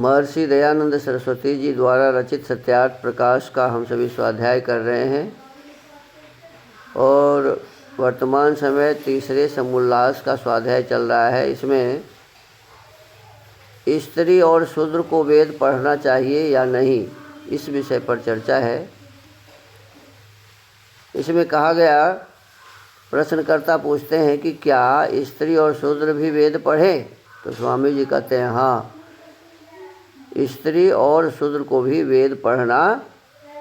महर्षि दयानंद सरस्वती जी द्वारा रचित सत्यार्थ प्रकाश का हम सभी स्वाध्याय कर रहे हैं और वर्तमान समय तीसरे समोल्लास का स्वाध्याय चल रहा है। इसमें स्त्री और शूद्र को वेद पढ़ना चाहिए या नहीं, इस विषय पर चर्चा है। इसमें कहा गया, प्रश्नकर्ता पूछते हैं कि क्या स्त्री और शूद्र भी वेद पढ़ें? तो स्वामी जी कहते हैं हाँ, स्त्री और शूद्र को भी वेद पढ़ना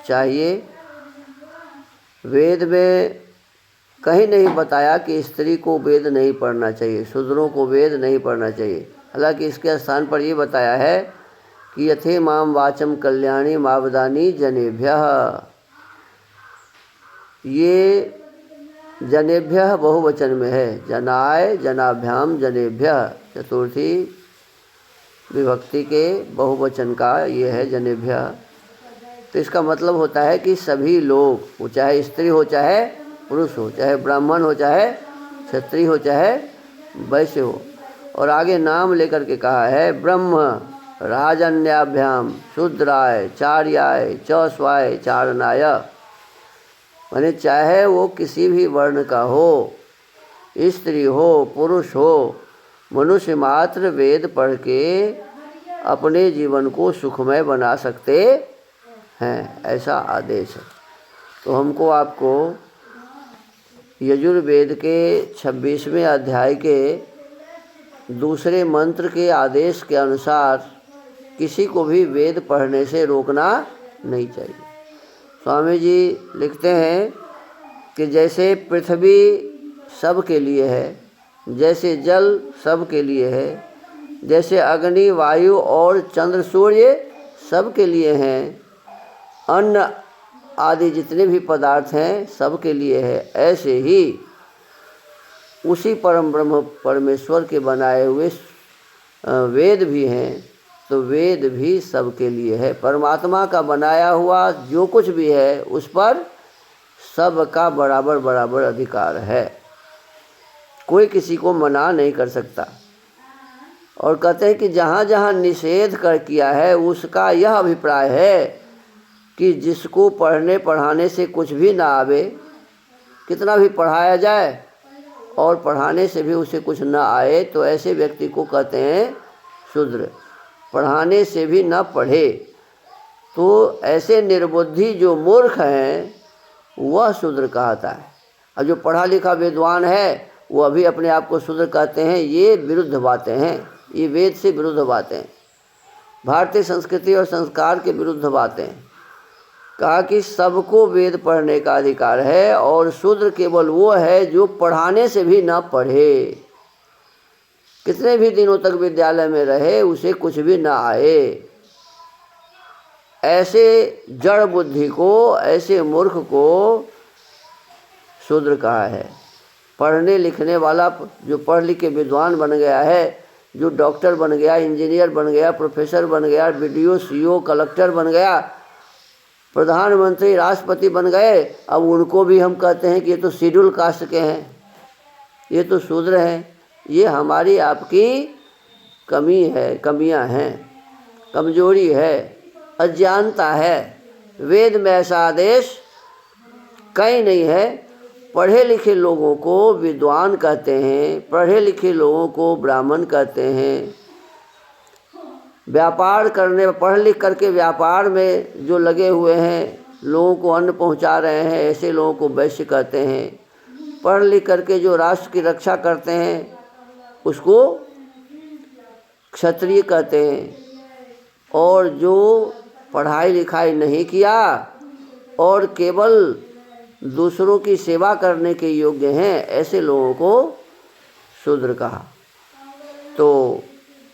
चाहिए। वेद में कहीं नहीं बताया कि स्त्री को वेद नहीं पढ़ना चाहिए, शूद्रों को वेद नहीं पढ़ना चाहिए। हालांकि इसके स्थान पर ये बताया है कि यथे माम वाचम कल्याणी मावदानी जनेभ्यः। ये जनेभ्यः बहुवचन में है, जनाय जनाभ्याम जनेभ्यः, चतुर्थी विभक्ति के बहुवचन का ये है जनेभ्यः। तो इसका मतलब होता है कि सभी लोग, वो चाहे स्त्री हो चाहे पुरुष हो, चाहे ब्राह्मण हो चाहे क्षत्रिय हो चाहे वैश्य हो। और आगे नाम लेकर के कहा है ब्रह्म राजन्याभ्याम शूद्राय चार्याय च स्वाय चारणाय। माने चाहे वो किसी भी वर्ण का हो, स्त्री हो पुरुष हो, मनुष्य मात्र वेद पढ़ के अपने जीवन को सुखमय बना सकते हैं, ऐसा आदेश है। तो हमको आपको यजुर्वेद के 26वें अध्याय के दूसरे मंत्र के आदेश के अनुसार किसी को भी वेद पढ़ने से रोकना नहीं चाहिए। स्वामी जी लिखते हैं कि जैसे पृथ्वी सब के लिए है, जैसे जल सब के लिए है, जैसे अग्नि वायु और चंद्र सूर्य सब के लिए हैं, अन्न आदि जितने भी पदार्थ हैं सब के लिए है, ऐसे ही उसी परम ब्रह्म परमेश्वर के बनाए हुए वेद भी हैं। तो वेद भी सब के लिए है। परमात्मा का बनाया हुआ जो कुछ भी है उस पर सबका बराबर बराबर अधिकार है, कोई किसी को मना नहीं कर सकता। और कहते हैं कि जहाँ जहाँ निषेध कर किया है उसका यह अभिप्राय है कि जिसको पढ़ने पढ़ाने से कुछ भी ना आवे, कितना भी पढ़ाया जाए और पढ़ाने से भी उसे कुछ ना आए, तो ऐसे व्यक्ति को कहते हैं शूद्र। पढ़ाने से भी ना पढ़े तो ऐसे निर्बुद्धि जो मूर्ख हैं वह शूद्र कहता है। और जो पढ़ा लिखा विद्वान है वो अभी अपने आप को शूद्र कहते हैं। ये विरुद्ध बातें हैं, ये वेद से विरुद्ध बातें हैं, भारतीय संस्कृति और संस्कार के विरुद्ध बातें हैं। कहा कि सबको वेद पढ़ने का अधिकार है और शूद्र केवल वो है जो पढ़ाने से भी ना पढ़े, कितने भी दिनों तक विद्यालय में रहे उसे कुछ भी ना आए। ऐसे जड़ बुद्धि को, ऐसे मूर्ख को शूद्र कहा है। पढ़ने लिखने वाला जो पढ़ लिख के विद्वान बन गया है, जो डॉक्टर बन गया, इंजीनियर बन गया, प्रोफेसर बन गया, बीडीओ सीईओ कलेक्टर बन गया, प्रधानमंत्री राष्ट्रपति बन गए, अब उनको भी हम कहते हैं कि ये तो शेड्यूल कास्ट के हैं, ये तो शूद्र हैं। ये हमारी आपकी कमी है, कमियां हैं, कमजोरी है, अज्ञानता है। वेद में ऐसा आदेश कहीं नहीं है। पढ़े लिखे लोगों को विद्वान कहते हैं, पढ़े लिखे लोगों को ब्राह्मण कहते हैं। व्यापार करने, पढ़ लिख करके व्यापार में जो लगे हुए हैं, लोगों को अन्न पहुंचा रहे हैं, ऐसे लोगों को वैश्य कहते हैं। पढ़ लिख करके जो राष्ट्र की रक्षा करते हैं उसको क्षत्रिय कहते हैं। और जो पढ़ाई लिखाई नहीं किया और केवल दूसरों की सेवा करने के योग्य हैं, ऐसे लोगों को शूद्र कहा। तो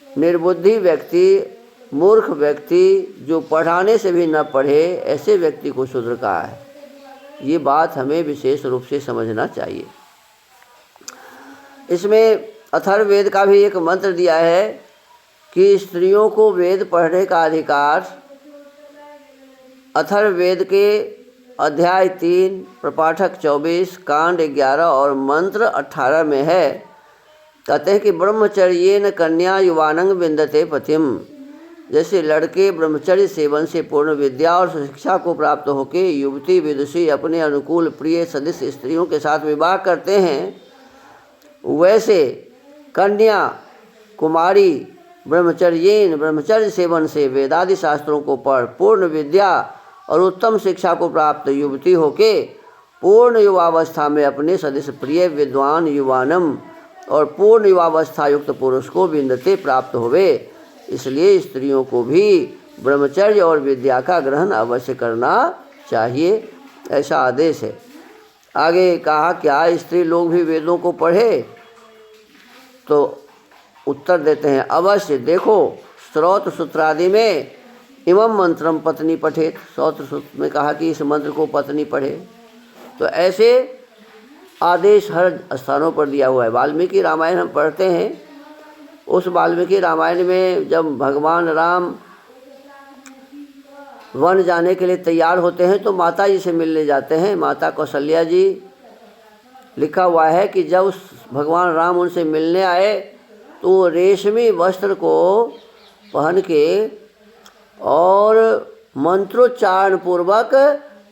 निर्बुद्धि व्यक्ति, मूर्ख व्यक्ति जो पढ़ाने से भी न पढ़े, ऐसे व्यक्ति को शूद्र कहा है। ये बात हमें विशेष रूप से समझना चाहिए। इसमें अथर्ववेद का भी एक मंत्र दिया है कि स्त्रियों को वेद पढ़ने का अधिकार अथर्ववेद के अध्याय 3 प्रपाठक 24 कांड 11 और मंत्र 18 में है। कहते हैं कि ब्रह्मचर्येन कन्या युवानंग विंदते पतिम, जैसे लड़के ब्रह्मचर्य सेवन से पूर्ण विद्या और शिक्षा को प्राप्त होकर युवती विदुषी अपने अनुकूल प्रिय सदृश स्त्रियों के साथ विवाह करते हैं, वैसे कन्या कुमारी ब्रह्मचर्येन ब्रह्मचर्य सेवन से वेदादि शास्त्रों को पढ़ पूर्ण विद्या और उत्तम शिक्षा को प्राप्त युवती होके पूर्ण युवावस्था में अपने सदृश प्रिय विद्वान युवानम और पूर्ण युवावस्था युक्त पुरुष को विन्दते प्राप्त होवे। इसलिए स्त्रियों को भी ब्रह्मचर्य और विद्या का ग्रहण अवश्य करना चाहिए, ऐसा आदेश है। आगे कहा क्या स्त्री लोग भी वेदों को पढ़े? तो उत्तर देते हैं अवश्य। देखो स्रोत सूत्रादि में इमं मंत्रम पत्नी पठेत, स्रोत सूत्र में कहा कि इस मंत्र को पत्नी पढ़े। तो ऐसे आदेश हर स्थानों पर दिया हुआ है। वाल्मीकि रामायण हम पढ़ते हैं, उस वाल्मीकि रामायण में जब भगवान राम वन जाने के लिए तैयार होते हैं तो माता जी से मिलने जाते हैं। माता कौशल्या जी, लिखा हुआ है कि जब भगवान राम उनसे मिलने आए तो रेशमी वस्त्र को पहन के और मंत्रोच्चारण पूर्वक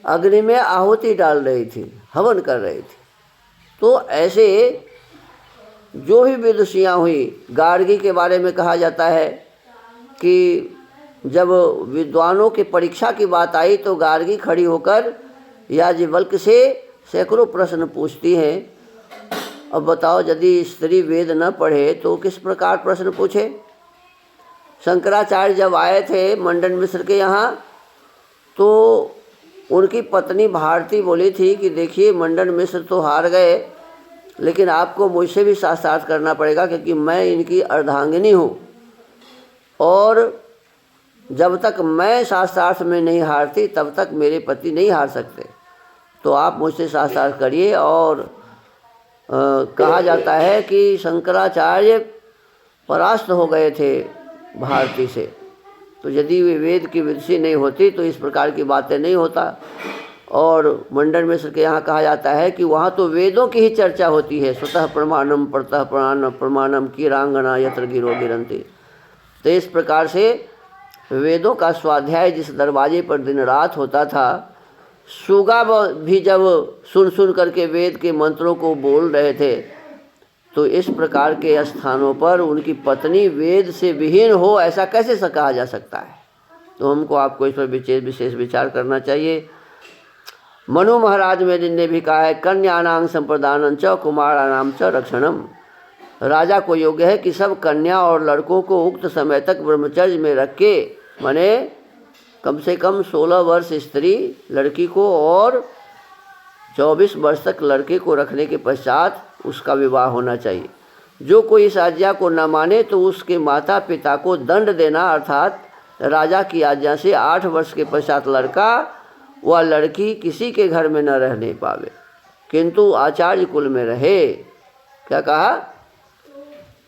अग्नि में आहुति डाल रही थी, हवन कर रही थी। तो ऐसे जो भी विदुषियाँ हुई, गार्गी के बारे में कहा जाता है कि जब विद्वानों की परीक्षा की बात आई तो गार्गी खड़ी होकर याज्ञवल्क्य से सैकड़ों प्रश्न पूछती हैं। अब बताओ यदि स्त्री वेद न पढ़े तो किस प्रकार प्रश्न पूछे। शंकराचार्य जब आए थे मंडन मिश्र के यहाँ तो उनकी पत्नी भारती बोली थी कि देखिए मंडन मिश्र तो हार गए, लेकिन आपको मुझसे भी शास्त्रार्थ करना पड़ेगा क्योंकि मैं इनकी अर्धांगिनी हूँ और जब तक मैं शास्त्रार्थ में नहीं हारती तब तक मेरे पति नहीं हार सकते। तो आप मुझसे शास्त्रार्थ करिए। और कहा जाता है कि शंकराचार्य परास्त हो गए थे भारती से। तो यदि वे वेद की विदुषी नहीं होती तो इस प्रकार की बातें नहीं होता। और मंडन मिश्र के यहाँ कहा जाता है कि वहाँ तो वेदों की ही चर्चा होती है, स्वतः प्रमाणम परतः प्रमाणम की रांगना यत्र गिरो गिरंती। तो इस प्रकार से वेदों का स्वाध्याय जिस दरवाजे पर दिन रात होता था, सुगा भी जब सुन करके वेद के मंत्रों को बोल रहे थे, तो इस प्रकार के स्थानों पर उनकी पत्नी वेद से विहीन हो ऐसा कैसे कहा जा सकता है। तो हमको आपको इस पर विशेष विचार करना चाहिए। मनु महाराज में जिनने भी कहा है कन्यानां संप्रदानं च कुमाराणां च रक्षणम। राजा को योग्य है कि सब कन्या और लड़कों को उक्त समय तक ब्रह्मचर्य में रख के, माने कम से कम 16 वर्ष स्त्री लड़की को और 24 वर्ष तक लड़के को रखने के पश्चात उसका विवाह होना चाहिए। जो कोई इस आज्ञा को न माने तो उसके माता पिता को दंड देना, अर्थात राजा की आज्ञा से 8 वर्ष के पश्चात लड़का व लड़की किसी के घर में न रहने पावे, किंतु आचार्य कुल में रहे। क्या कहा?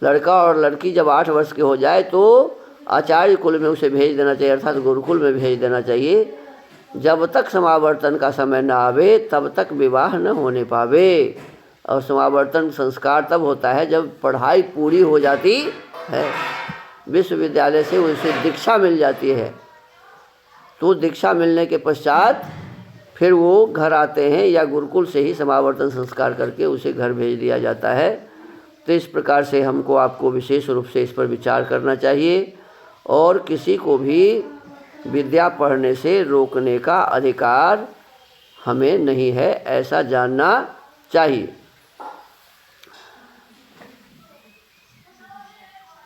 लड़का और लड़की जब 8 वर्ष के हो जाए तो आचार्य कुल में उसे भेज देना चाहिए, अर्थात गुरुकुल में भेज देना चाहिए। जब तक समावर्तन का समय न आवे तब तक विवाह न होने पावे। और समावर्तन संस्कार तब होता है जब पढ़ाई पूरी हो जाती है, विश्वविद्यालय से उसे दीक्षा मिल जाती है। तो दीक्षा मिलने के पश्चात फिर वो घर आते हैं या गुरुकुल से ही समावर्तन संस्कार करके उसे घर भेज दिया जाता है। तो इस प्रकार से हमको आपको विशेष रूप से इस पर विचार करना चाहिए और किसी को भी विद्या पढ़ने से रोकने का अधिकार हमें नहीं है, ऐसा जानना चाहिए।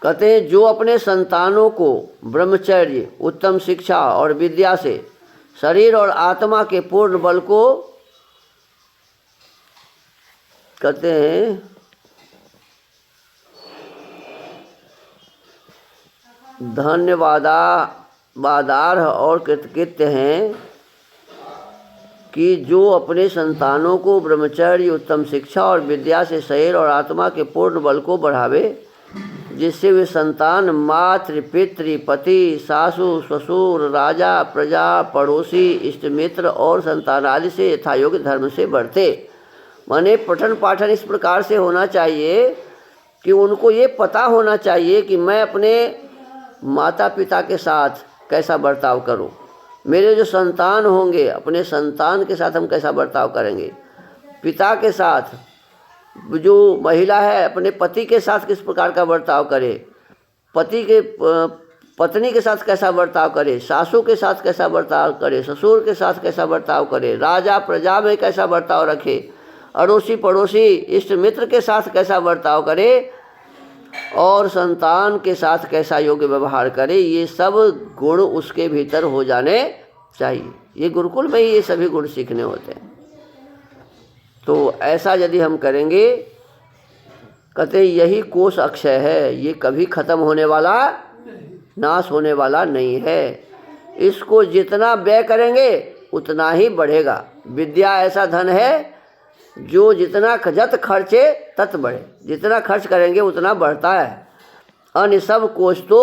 कहते हैं जो अपने संतानों को ब्रह्मचर्य, उत्तम शिक्षा और विद्या से शरीर और आत्मा के पूर्ण बल को, कहते हैं धन्यवादार्ह और कृतकृत्य हैं कि जो अपने संतानों को ब्रह्मचर्य, उत्तम शिक्षा और विद्या से शरीर और आत्मा के पूर्ण बल को बढ़ावे, जिससे वे संतान मातृ पितृ पति सासु ससुर राजा प्रजा पड़ोसी इष्ट मित्र और संतान आदि से यथायोग्य धर्म से बढ़ते। माने पठन पाठन इस प्रकार से होना चाहिए कि उनको ये पता होना चाहिए कि मैं अपने माता पिता के साथ कैसा बर्ताव करो, मेरे जो संतान होंगे अपने संतान के साथ हम कैसा बर्ताव करेंगे, पिता के साथ, जो महिला है अपने पति के साथ किस प्रकार का बर्ताव करे, पत्नी के साथ कैसा बर्ताव करे, सासू के साथ कैसा बर्ताव करे, ससुर के साथ कैसा बर्ताव करे, राजा प्रजा में कैसा बर्ताव रखे, अड़ोसी पड़ोसी इष्ट मित्र के साथ कैसा बर्ताव करे और संतान के साथ कैसा योग्य व्यवहार करे, ये सब गुण उसके भीतर हो जाने चाहिए। ये गुरुकुल में ही ये सभी गुण सीखने होते हैं। तो ऐसा यदि हम करेंगे, कहते यही कोष अक्षय है, ये कभी खत्म होने वाला, नाश होने वाला नहीं है। इसको जितना व्यय करेंगे उतना ही बढ़ेगा। विद्या ऐसा धन है जो जितना जत खर्चे तत बढ़े, जितना खर्च करेंगे उतना बढ़ता है। अन्य सब कोष तो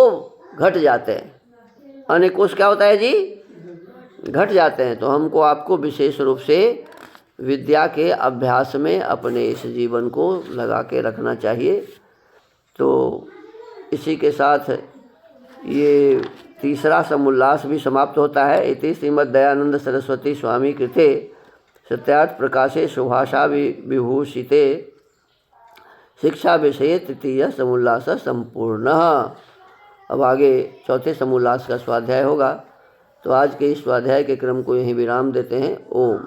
घट जाते हैं। अन्य कोष क्या होता है जी? घट जाते हैं। तो हमको आपको विशेष रूप से विद्या के अभ्यास में अपने इस जीवन को लगा के रखना चाहिए। तो इसी के साथ ये तीसरा समुल्लास भी समाप्त होता है। इति श्रीमद् दयानंद सरस्वती स्वामी कृते सत्यार्थ प्रकाशे सुभाषा विभूषिते शिक्षा विषये तृतीय समुल्लास संपूर्ण। अब आगे चौथे समुल्लास का स्वाध्याय होगा। तो आज के इस स्वाध्याय के क्रम को यहीं विराम देते हैं। ओम।